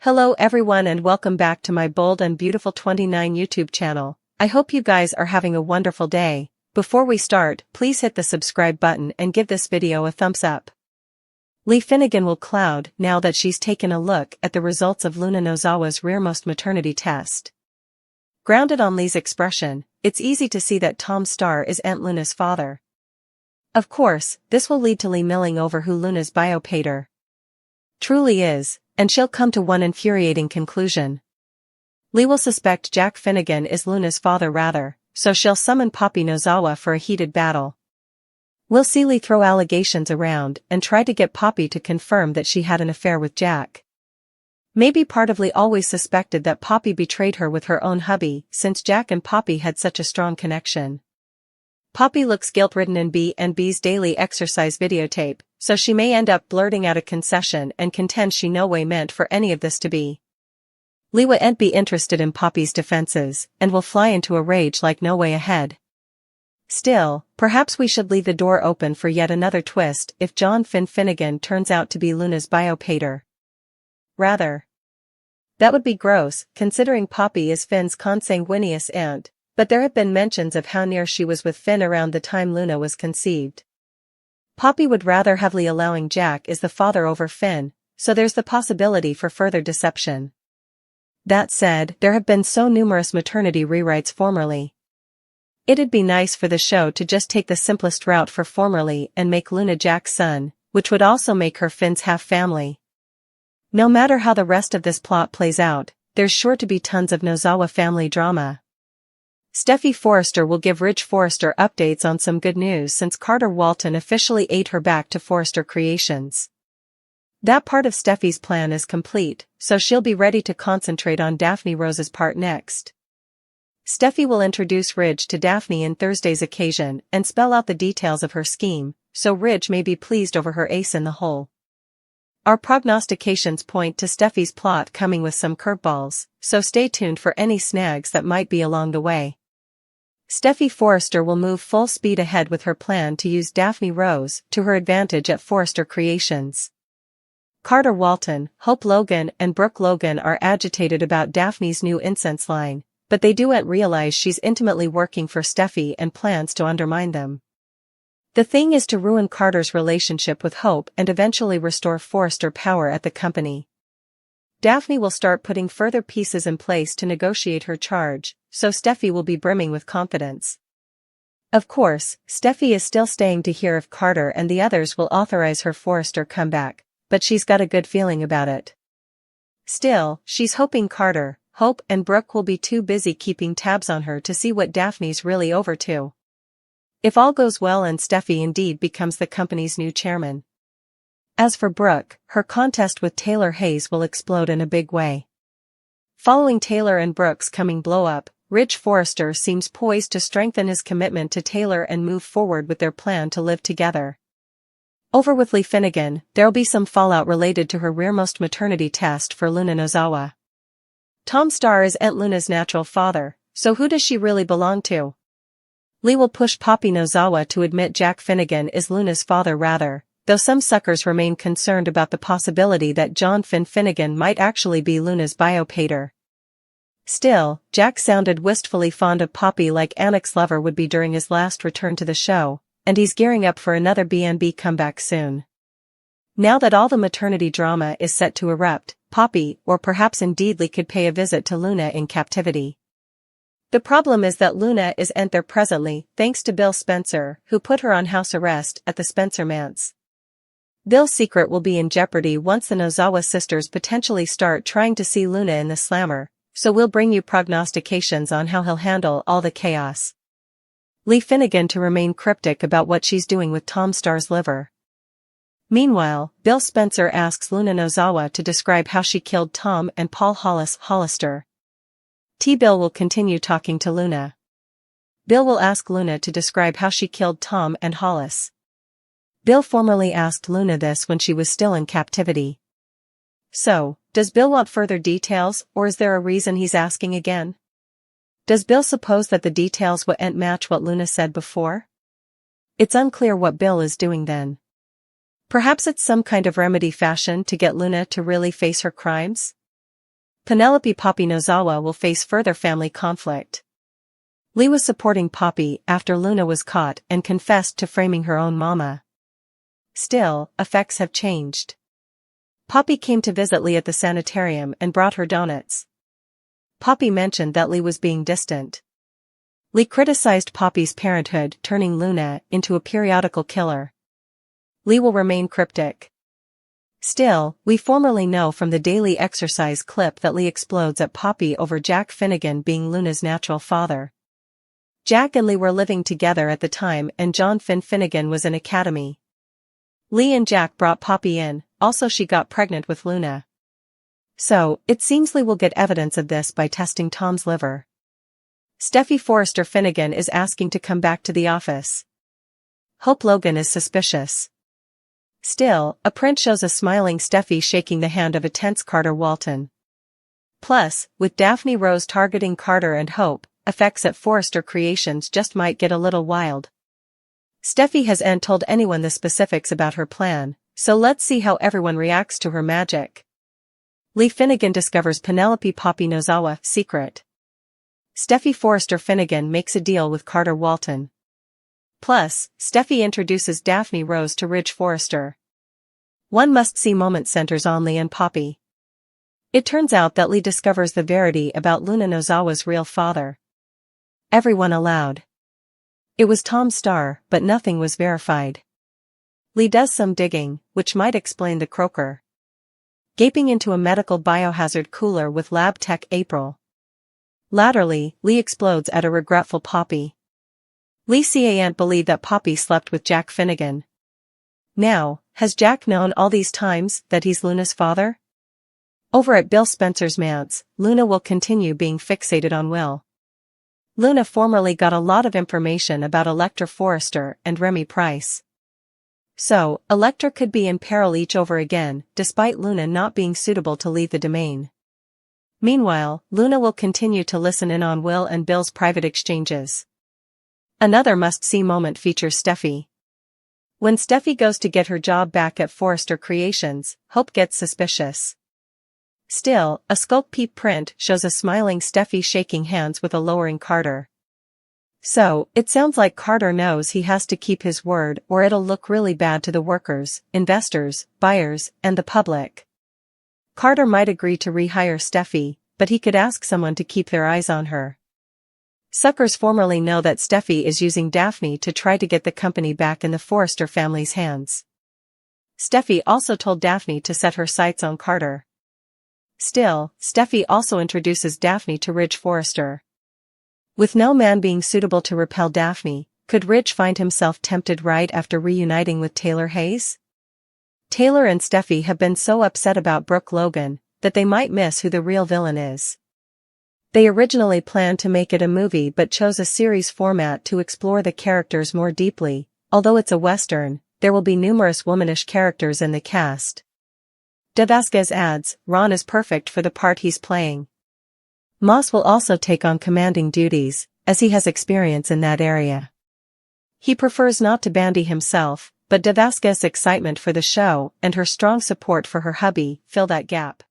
Hello everyone and welcome back to my Bold and Beautiful 29 YouTube channel. I hope you guys are having a wonderful day. Before we start, please hit the subscribe button and give this video a thumbs up. Leigh Finnegan will cloud now that she's taken a look at the results of Luna Nozawa's rearmost maternity test. Grounded on Leigh's expression, it's easy to see that Tom Starr is Aunt Luna's father. Of course, this will lead to Leigh milling over who Luna's biopater truly is, and she'll come to one infuriating conclusion. Leigh will suspect Jack Finnegan is Luna's father rather, so she'll summon Poppy Nozawa for a heated battle. We'll see Leigh throw allegations around and try to get Poppy to confirm that she had an affair with Jack. Maybe part of Leigh always suspected that Poppy betrayed her with her own hubby since Jack and Poppy had such a strong connection. Poppy looks guilt-ridden in B&B's daily exercise videotape, so she may end up blurting out a confession and contend she no way meant for any of this to be. Leigh won't be interested in Poppy's defenses and will fly into a rage like no way ahead. Still, perhaps we should leave the door open for yet another twist if John Finnegan turns out to be Luna's biopater. Rather, that would be gross, considering Poppy is Finn's consanguineous aunt, but there have been mentions of how near she was with Finn around the time Luna was conceived. Poppy would rather have Leigh allowing Jack as the father over Finn, so there's the possibility for further deception. That said, there have been so numerous maternity rewrites formerly. It'd be nice for the show to just take the simplest route for formerly and make Luna Jack's son, which would also make her Finn's half-family. No matter how the rest of this plot plays out, there's sure to be tons of Nozawa family drama. Steffy Forrester will give Ridge Forrester updates on some good news since Carter Walton officially ate her back to Forrester Creations. That part of Steffy's plan is complete, so she'll be ready to concentrate on Daphne Rose's part next. Steffy will introduce Ridge to Daphne in Thursday's occasion and spell out the details of her scheme, so Ridge may be pleased over her ace in the hole. Our prognostications point to Steffy's plot coming with some curveballs, so stay tuned for any snags that might be along the way. Steffy Forrester will move full speed ahead with her plan to use Daphne Rose to her advantage at Forrester Creations. Carter Walton, Hope Logan and Brooke Logan are agitated about Daphne's new incense line, but they don't realize she's intimately working for Steffy and plans to undermine them. The thing is to ruin Carter's relationship with Hope and eventually restore Forrester power at the company. Daphne will start putting further pieces in place to negotiate her charge, so Steffy will be brimming with confidence. Of course, Steffy is still staying to hear if Carter and the others will authorize her Forrester comeback, but she's got a good feeling about it. Still, she's hoping Carter, Hope and Brooke will be too busy keeping tabs on her to see what Daphne's really over to. If all goes well and Steffy indeed becomes the company's new chairman. As for Brooke, her contest with Taylor Hayes will explode in a big way. Following Taylor and Brooke's coming blow-up, Ridge Forrester seems poised to strengthen his commitment to Taylor and move forward with their plan to live together. Over with Leigh Finnegan, there'll be some fallout related to her rearmost maternity test for Luna Nozawa. Tom Starr is Aunt Luna's natural father, so who does she really belong to? Leigh will push Poppy Nozawa to admit Jack Finnegan is Luna's father rather, though some suckers remain concerned about the possibility that John Finnegan might actually be Luna's biopater. Still, Jack sounded wistfully fond of Poppy like Annick's lover would be during his last return to the show, and he's gearing up for another B&B comeback soon. Now that all the maternity drama is set to erupt, Poppy, or perhaps indeed Leigh, could pay a visit to Luna in captivity. The problem is that Luna isn't there presently, thanks to Bill Spencer, who put her on house arrest at the Spencer Manse. Bill's secret will be in jeopardy once the Nozawa sisters potentially start trying to see Luna in the slammer, so we'll bring you prognostications on how he'll handle all the chaos. Leigh Finnegan to remain cryptic about what she's doing with Tom Starr's liver. Meanwhile, Bill Spencer asks Luna Nozawa to describe how she killed Tom and Paul Hollister. Bill will continue talking to Luna. Bill will ask Luna to describe how she killed Tom and Hollis. Bill formerly asked Luna this when she was still in captivity. So, does Bill want further details, or is there a reason he's asking again? Does Bill suppose that the details won't match what Luna said before? It's unclear what Bill is doing then. Perhaps it's some kind of remedy fashion to get Luna to really face her crimes? Penelope Poppy Nozawa will face further family conflict. Lee was supporting Poppy after Luna was caught and confessed to framing her own mama. Still, effects have changed. Poppy came to visit Lee at the sanitarium and brought her donuts. Poppy mentioned that Lee was being distant. Lee criticized Poppy's parenthood, turning Luna into a periodical killer. Lee will remain cryptic. Still, we formerly know from the daily exercise clip that Lee explodes at Poppy over Jack Finnegan being Luna's natural father. Jack and Lee were living together at the time and John Finnegan was in academy. Lee and Jack brought Poppy in, also she got pregnant with Luna. So, it seems Lee will get evidence of this by testing Tom's liver. Steffy Forrester Finnegan is asking to come back to the office. Hope Logan is suspicious. Still, a print shows a smiling Steffy shaking the hand of a tense Carter Walton. Plus, with Daphne Rose targeting Carter and Hope, effects at Forrester Creations just might get a little wild. Steffy hasn't told anyone the specifics about her plan, so let's see how everyone reacts to her magic. Lee Finnegan discovers Penelope Poppy Nozawa secret. Steffy Forrester Finnegan makes a deal with Carter Walton. Plus, Steffy introduces Daphne Rose to Ridge Forrester. One must-see moment centers on Lee and Poppy. It turns out that Lee discovers the verity about Luna Nozawa's real father. Everyone allowed. It was Tom Starr, but nothing was verified. Lee does some digging, which might explain the croaker. Gaping into a medical biohazard cooler with lab tech April. Latterly, Lee explodes at a regretful Poppy. Lee can't believe that Poppy slept with Jack Finnegan. Now, has Jack known all these times that he's Luna's father? Over at Bill Spencer's manse, Luna will continue being fixated on Will. Luna formerly got a lot of information about Electra Forrester and Remy Price. So, Electra could be in peril each over again, despite Luna not being suitable to leave the domain. Meanwhile, Luna will continue to listen in on Will and Bill's private exchanges. Another must-see moment features Steffy. When Steffy goes to get her job back at Forrester Creations, Hope gets suspicious. Still, a sculpt peep print shows a smiling Steffy shaking hands with a lowering Carter. So, it sounds like Carter knows he has to keep his word or it'll look really bad to the workers, investors, buyers, and the public. Carter might agree to rehire Steffy, but he could ask someone to keep their eyes on her. Suckers formerly know that Steffy is using Daphne to try to get the company back in the Forrester family's hands. Steffy also told Daphne to set her sights on Carter. Still, Steffy also introduces Daphne to Ridge Forrester. With no man being suitable to repel Daphne, could Ridge find himself tempted right after reuniting with Taylor Hayes? Taylor and Steffy have been so upset about Brooke Logan that they might miss who the real villain is. They originally planned to make it a movie but chose a series format to explore the characters more deeply. Although it's a western, there will be numerous womanish characters in the cast. De Vasquez adds, Ron is perfect for the part he's playing. Moss will also take on commanding duties, as he has experience in that area. He prefers not to bandy himself, but De Vasquez's excitement for the show and her strong support for her hubby fill that gap.